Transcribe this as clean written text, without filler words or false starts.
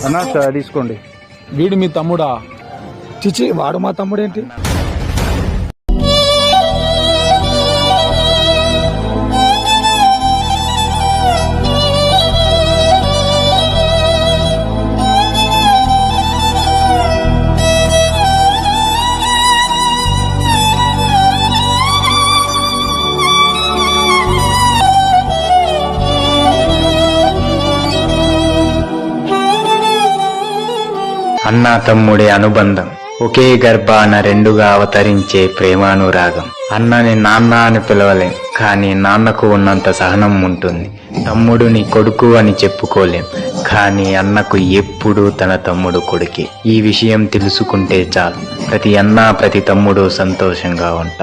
అన్నా తీసుకోండి. వీడు మీ తమ్ముడా? చిచి, వాడు మా తమ్ముడేంటి? అన్నా తమ్ముడి అనుబంధం ఒకే గర్భాన రెండుగా అవతరించే ప్రేమానురాగం. అన్నని నాన్న అని పిలవలేం, కానీ నాన్నకు ఉన్నంత సహనం ఉంటుంది. తమ్ముడుని కొడుకు అని చెప్పుకోలేం, కానీ అన్నకు ఎప్పుడూ తన తమ్ముడు కొడుకే. ఈ విషయం తెలుసుకుంటే చాలు, ప్రతి అన్న ప్రతి తమ్ముడు సంతోషంగా ఉంటారు.